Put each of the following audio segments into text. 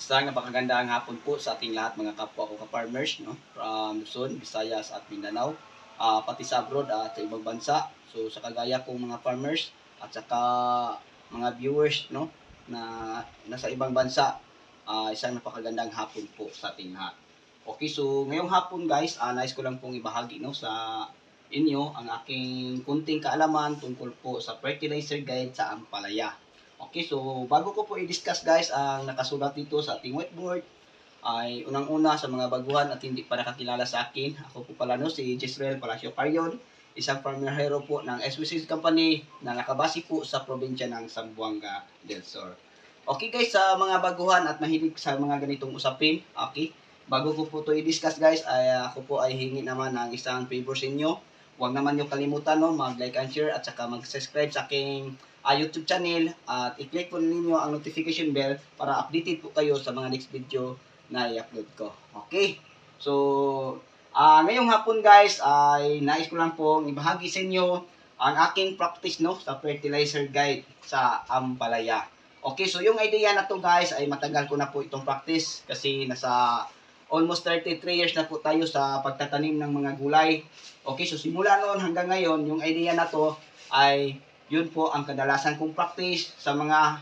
Isang napakagandang hapon po sa ating lahat mga kapwa ko ka-farmers, no? From Luzon, Visayas at Mindanao, pati sa abroad at sa ibang bansa. So sa kagaya kong mga farmers at saka mga viewers, no, na nasa ibang bansa, isang napakagandang hapon po sa ating lahat. Okay, so ngayong hapon guys, nais ko lang pong ibahagi, no, sa inyo ang aking kunting kaalaman tungkol po sa fertilizer guide sa ampalaya. Okay, so bago ko po i-discuss guys ang nakasulat dito sa ating whiteboard, ay unang-una sa mga baguhan at hindi pa nakakilala sa akin, ako po pala no, si Jezreel Palacio Carion, isang farmero po ng SWC Company na nakabase po sa probinsya ng Zamboanga del Sur. Okay guys, sa mga baguhan at mahilig sa mga ganitong usapin, okay, bago ko po ito i-discuss guys, ay ako po ay hingi naman ng isang favor sa inyo. Huwag naman nyo kalimutan, no, mag-like and share at saka mag-subscribe sa aking YouTube channel at i-click po ninyo ang notification bell para updated po kayo sa mga next video na i-upload ko. Okay? So, ngayong hapon guys ay nais ko lang pong ibahagi sa inyo ang aking practice, no, sa fertilizer guide sa ampalaya. Okay, so yung idea na to guys ay matagal ko na po itong practice kasi nasa almost 33 years na po tayo sa pagtatanim ng mga gulay. Okay, so simula noon hanggang ngayon, yung idea na to ay yun po ang kadalasan kong practice sa mga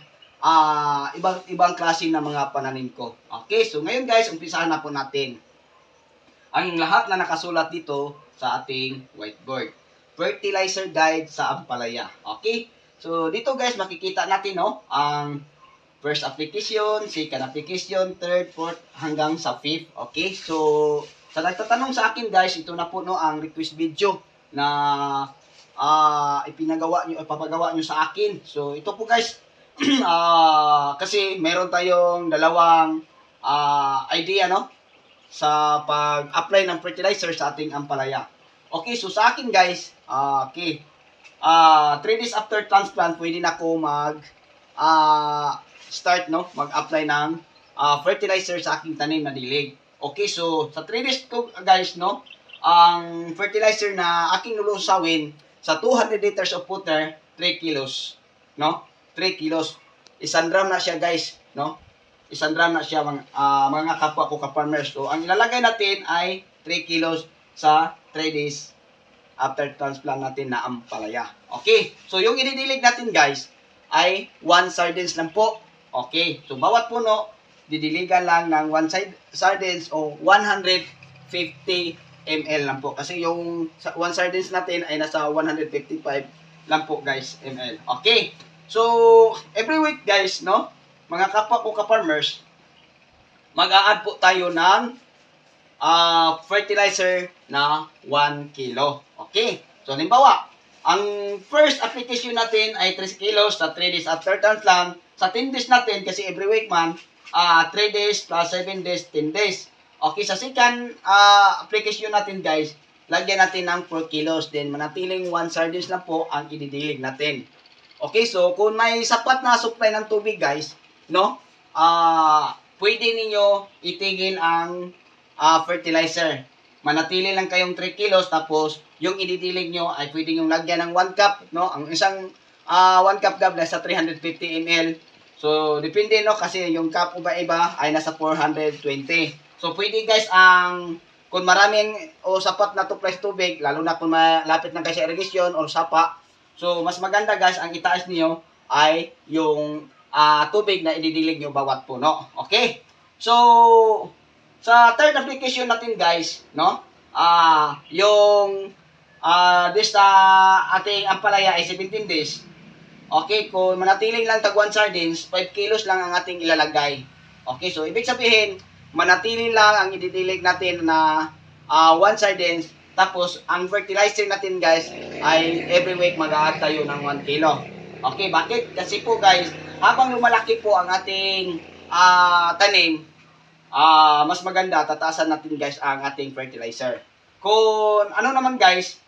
ibang klase na mga pananim ko. Okay, so ngayon guys, umpisahan na po natin ang lahat na nakasulat dito sa ating whiteboard. Fertilizer guide sa ampalaya. Okay, so dito guys, makikita natin, no, ang first application, second application, third, fourth, hanggang sa fifth. Okay, so sa nagtatanong sa akin guys, ito na po no ang request video na ipapagawa nyo sa akin. So ito po guys, kasi meron tayong dalawang idea, no, sa pag-apply ng fertilizer sa ating ampalaya. Okay, so sa akin guys, okay, 3 days after transplant, pwede na ako start, no, mag-apply ng fertilizer sa aking tanim na dilig. Okay, so sa 3 days ko guys, no, ang fertilizer na aking lulusawin sa 200 liters of water, 3 kilos, no, 3 kilos. Isang drum na siya guys, no, isang drum na siya mga kapwa ko ka-farmers. So ang ilalagay natin ay 3 kilos sa 3 days after transplant natin na ampalaya. Okay, so yung ididilig natin guys ay 1 sardines lang po. Okay, so bawat puno didiligan lang ng 1 sardines o 150 ml lang po. Kasi yung 1 sardines natin ay nasa 155 lang po guys ml. Okay, so every week guys, no, mga kapwa ko ka-farmers, mag-a-add po tayo ng fertilizer na 1 kilo. Okay, so halimbawa, ang first application natin ay 3 kilos sa 3 days after transplant. Sa 10 days natin, kasi every week man, 3 days plus 7 days, 10 days. Okay, sa second application natin guys, lagyan natin ng 4 kilos. Then manatiling 1 sardines lang po ang ididilig natin. Okay, so kung may sapat na supply ng tubig guys, no, pwede ninyo itigil ang fertilizer. Manatili lang kayong 3 kilos, tapos yung ididilig nyo ay pwede nyo lagyan ng 1 cup, no, ang isang 1 cup gab sa 350 ml. So depende, no, kasi yung cup iba-iba ay nasa 420. So pwede guys, kung maraming o sapat na tubig, lalo na kung malapit na kayo sa irrigation or sapa, so mas maganda guys, ang itaas niyo ay yung tubig na ididilig nyo bawat puno. Okay, so sa third application natin guys, no, yung this ating ampalaya ay 17 days. Okay, kung manatiling lang tag 1 sardines, 5 kilos lang ang ating ilalagay. Okay, so ibig sabihin, manatiling lang ang ididilig natin na 1 sardines, tapos ang fertilizer natin guys ay every week mag-a-add tayo ng 1 kilo. Okay, bakit? Kasi po guys, habang lumalaki po ang ating tanim, mas maganda tataasan natin guys ang ating fertilizer. Kung ano naman guys,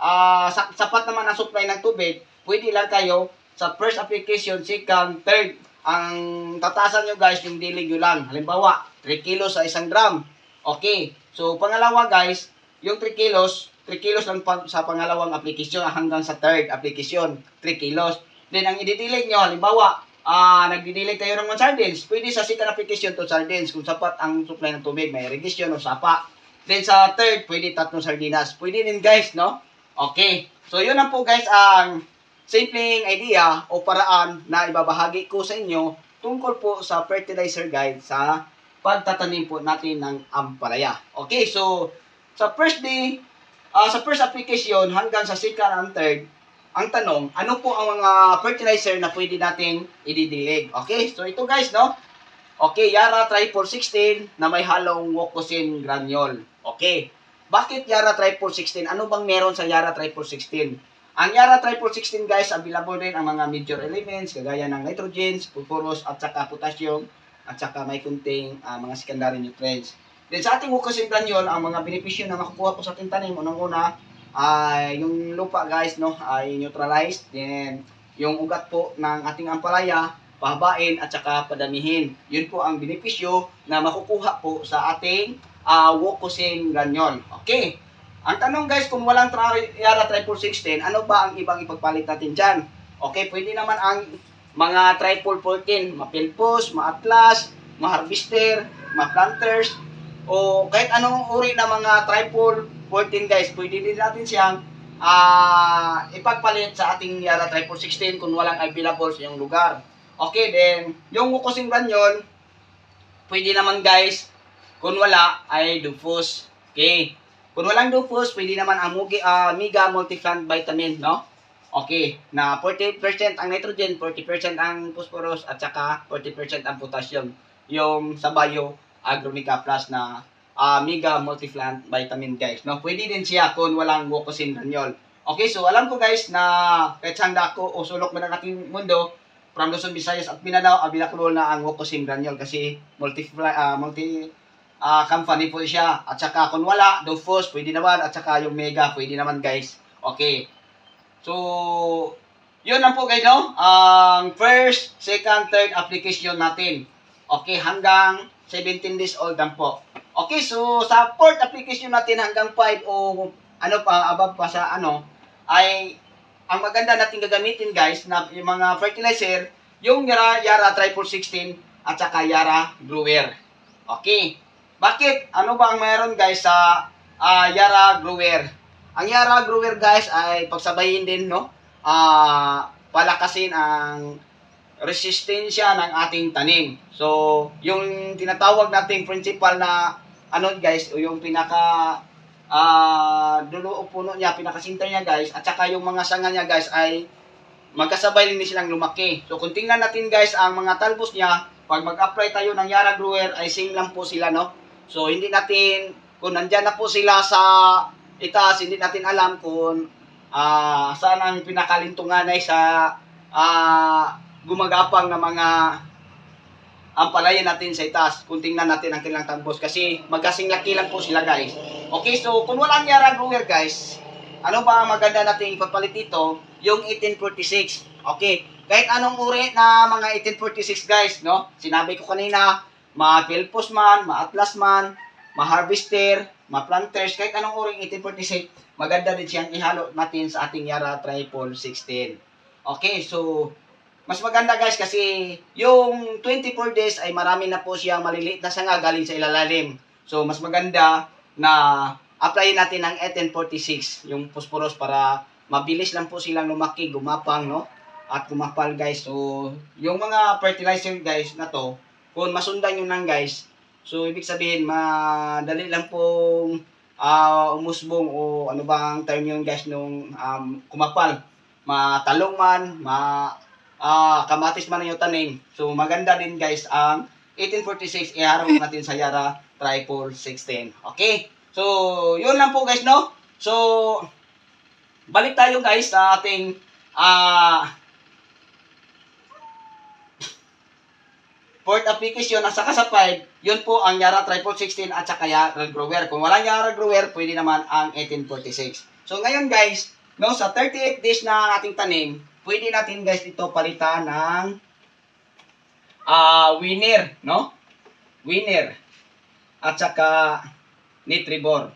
sapat naman ang supply ng tubig, pwede lang kayo sa first application, second, third, ang tataasan nyo guys yung dilig nyo lang. Halimbawa, 3 kilos sa isang drum. Okay, so pangalawa guys, yung 3 kilos lang sa pangalawang application hanggang sa third application, 3 kilos. Then ang ididilig nyo, halimbawa, nagdidilig tayo ng mga sardines, pwede sa second application to sardines kung sapat ang supply ng tubig, may irrigation o sapa. Then sa third, pwede 3 sardinas. Pwede din guys, no? Okay. So yun lang po guys ang simpleng idea o paraan na ibabahagi ko sa inyo tungkol po sa fertilizer guide sa pagtatanim po natin ng ampalaya. Okay, so sa first day, sa first application hanggang sa second and third, ang tanong, ano po ang mga fertilizer na pwede nating ididilig? Okay, so ito guys, no? Okay, Yara Triple 16 na may halong Wokosin granule. Okay, bakit Yara Triple 16? Ano bang meron sa Yara Triple 16? Ang Yara Triple 16 guys, available din ang mga major elements kagaya ng nitrogen, phosphorus at saka potassium at saka may kunting mga secondary nutrients. Then sa ating Wokosin granule, ang mga benepisyo na makukuha po sa ating tanim, unang-una, ay yung lupa guys, no, ay neutralized. Then yung ugat po ng ating ampalaya pahabain at saka padamihin. Yun po ang benepisyo na makukuha po sa ating Wokosin granule. Okay. Ang tanong guys, kung walang Yara Triple 16, ano ba ang ibang ipagpalit natin dyan? Okay, pwede naman ang mga Triple 14, mapilpos, maatlas, ma-harvester, ma-planters, o kahit anong uri ng mga Triple 14 guys, pwede din natin siyang ipagpalit sa ating Yara Triple 16 kung walang available sa iyong lugar. Okay, then yung Wokosin granule, pwede naman guys, kung wala ay Dufus. Okay, kung walang Dufus, pwede naman ang Mega Multiplant Vitamin, no? Okay, na 40% ang nitrogen, 40% ang phosphorus, at saka 40% ang potassium. Yung sa Bio Agromega Plus na Mega Multiplant Vitamin guys, no? Pwede din siya kung walang Wokosin granule. Okay, so alam ko guys na kahit handa ako o sulok man ang ating mundo, from Luzon, Visayas at Mindanao, available na ang Wokosin granule kasi multi company po siya. At saka kung wala, Dufus pwede naman, at saka yung Mega pwede naman guys. Okay. So, yun lang po guys, no? Ang first, second, third application natin. Okay, hanggang 17 days old lang po. Okay, so sa fourth application natin hanggang 5 o ano pa, above pa sa ano, ay ang maganda natin gagamitin guys na yung mga fertilizer, yung Yara Triple 16 at saka Yara Grower. Okay. Bakit? Ano ba ang mayroon guys sa Yara Grower? Ang Yara Grower guys ay pagsabayin din, no? Palakasin ang resistensya ng ating tanim. So, yung tinatawag nating principal na ano guys, o yung pinaka dulo o puno niya, pinaka-center niya guys, at saka yung mga sanga niya guys ay magkasabay din silang lumaki. So, kung tingnan natin guys ang mga talbos niya, pag mag-apply tayo ng Yara Grower ay same lang po sila, no? So, hindi natin, kung nandyan na po sila sa itaas, hindi natin alam kung saan ang pinakalintungan ay sa gumagapang na mga ampalaya natin sa itaas. Kung tingnan natin ang kanilang talbos kasi magkasing laki lang po sila guys. Okay, so kung walang Yara Grower guys, ano ba ang maganda natin ipapalit dito? Yung 1846. Okay, kahit anong uri na mga 1846 guys, no? Sinabi ko kanina, ma-Philpos man, ma-Atlas man, ma-Harvester, ma-Planters, kahit anong uring 1846, maganda din siyang ihalo natin sa ating Yara Triple 16. Okay, so mas maganda guys kasi yung 24 days ay marami na po siyang maliliit na sanga galing sa ilalim. So mas maganda na apply natin ng 1846, yung phosphorus, para mabilis lang po silang lumaki, gumapang, no? At gumapal guys. So yung mga fertilizer guys na to, kung masundan nyo nang guys, so ibig sabihin madali lang pong umusbong o ano bang term yun guys nung kumapal. Matalong man, kamatis man yung tanim. So maganda din guys ang 1846 iharap natin sa Yara Triple 16. Okay? So yun lang po guys, no? So balik tayo guys sa ating fourth application at saka sa 5, yun po ang Yara Triple 16 at saka Yara Grower. Kung walang Yara Grower, pwede naman ang 1846. So ngayon guys, no, sa 38 days na ating tanim, pwede natin guys ito palitan ng Winner, no? Winner at saka Nitribor.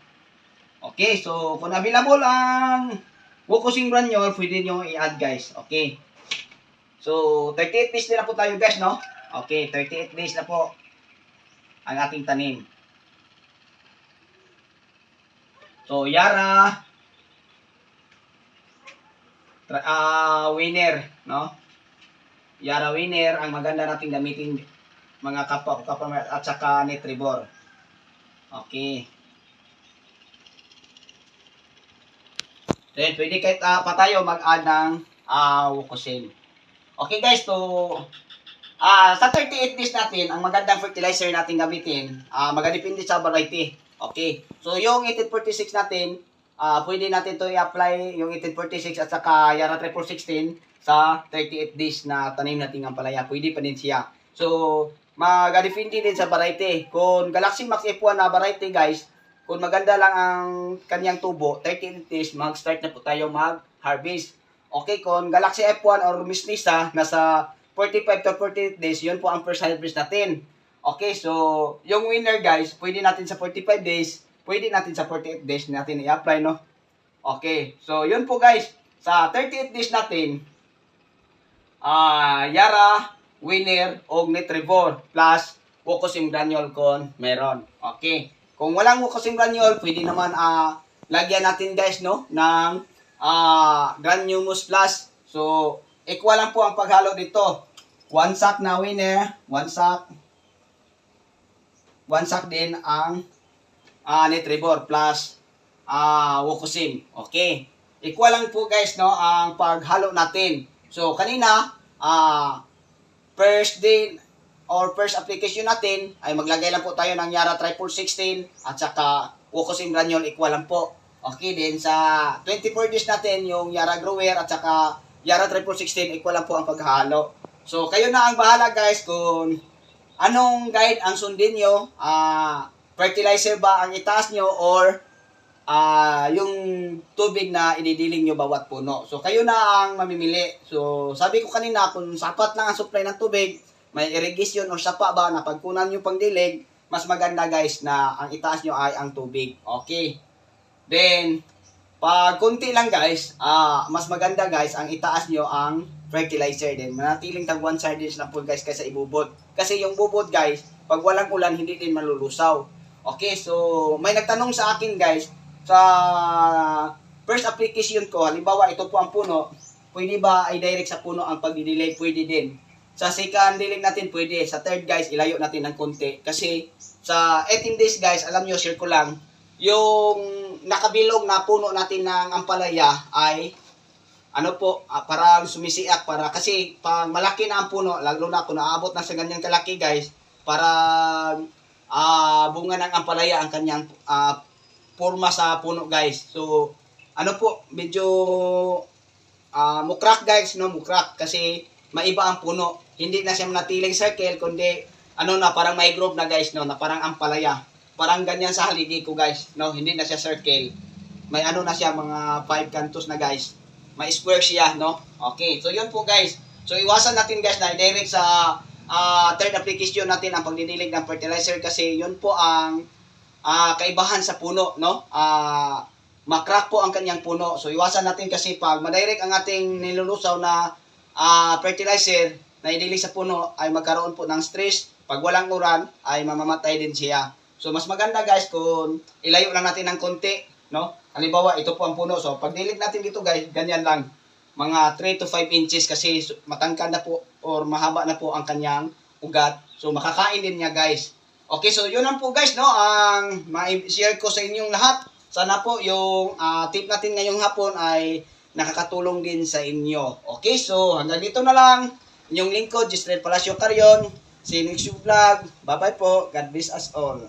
Okay, so kung available ang Wokosin granule, pwede nyo i-add guys. Okay. So, 38 days na po tayo guys, no? Okay, 38 days na po ang ating tanim. So, Yara winner, no? Yara winner ang maganda nating gamitin mga kapwa at saka Nitribor. Okay. Then, pwede kahit pa tayo mag-add ng Wukosim. Okay guys, so sa 38 days natin, ang magandang fertilizer natin gamitin, magdadepende sa variety. Okay, so yung 1846 natin, pwede natin to i-apply yung 1846 at saka Yara 16 sa 38 days na tanim natin ang palaya. Pwede pa din siya. So, magdadepende din sa variety. Kung Galaxy Max F1 na variety guys, kung maganda lang ang kanyang tubo, 38 days, mag-start na po tayo mag-harvest. Okay, kung Galaxy F1 or Miss Lisa, nasa 45 to 48 days, yun po ang first harvest natin. Okay, so, yung winner guys, pwede natin sa 45 days, pwede natin sa 48 days natin i-apply, no? Okay, so, yun po guys, sa 38 days natin, Yara, winner, o Nitribor, plus Wukosim granule kung meron. Okay, kung walang Wukosim granule, pwede naman lagyan natin guys, no, ng Granumus Plus. So, equal lang po ang paghalo dito. 1 sack na winner, 1 sack din ang Nitribor plus Wukosim. Okay. Equal lang po guys, no, ang paghalo natin. So, kanina, first day or first application natin ay maglagay lang po tayo ng Yara 16 at saka Wukosim granule, equal lang po. Okay, din sa 24 days natin, yung Yara Grower at saka Yara 16, equal lang po ang paghalo. So, kayo na ang bahala guys kung anong guide ang sundin nyo. Fertilizer ba ang itaas nyo or yung tubig na inidiling nyo bawat puno. So, kayo na ang mamimili. So, sabi ko kanina, kung sapat lang ang supply ng tubig, may irrigation o sapa ba na pagkunan nyo pang dilig, mas maganda guys na ang itaas nyo ay ang tubig. Okay. Then, pag kunti lang guys, mas maganda guys, ang itaas nyo ang fertilizer din. Manatiling tag 1 sardines lang po guys kaysa ibubod. Kasi yung bubod guys, pag walang ulan, hindi din malulusaw. Okay, so may nagtanong sa akin guys, sa first application ko, halimbawa ito po ang puno, pwede ba i-direct sa puno ang pagdidilig? Pwede din. Sa second dilig natin pwede. Sa third guys, ilayo natin ng konti. Kasi sa 18 days guys, alam nyo, share ko lang, yung nakabilog na puno natin ng ampalaya ay ano po, parang sumisiak para kasi pag malaki na ang puno, lalo na kung naabot na sa ganyan kalaki guys, para bunga ng ampalaya ang kanyang forma sa puno guys. So ano po, medyo mukrak guys, no, mukrak kasi maiba ang puno. Hindi na siya natiling circle kundi ano na, parang may group na guys, no, na parang ampalaya. Parang ganyan sa haligi ko guys, no, hindi na siya circle. May ano na siya, mga 5 kantos na guys. May square siya, no? Okay, so yun po guys. So iwasan natin guys na i-direct sa third application natin ang pagdidilig ng fertilizer kasi yun po ang kaibahan sa puno, no? Makrack po ang kanyang puno. So iwasan natin kasi pag madirect ang ating nilulusaw na fertilizer na idilig sa puno ay magkaroon po ng stress. Pag walang uran ay mamamatay din siya. So mas maganda guys kung ilayo lang natin ng konti, no? Halimbawa ito po ang puno. So pag dilig natin dito guys, ganyan lang. Mga 3 to 5 inches kasi matangkad na po or mahaba na po ang kanyang ugat. So makakain din niya guys. Okay, so yun lang po guys, no? Ang ma-share ko sa inyong lahat. Sana po yung tip natin ngayong hapon ay nakakatulong din sa inyo. Okay, so hanggang dito na lang. Inyong lingkod, Gisrel Palacio Carion. See you next vlog. Bye-bye po. God bless us all.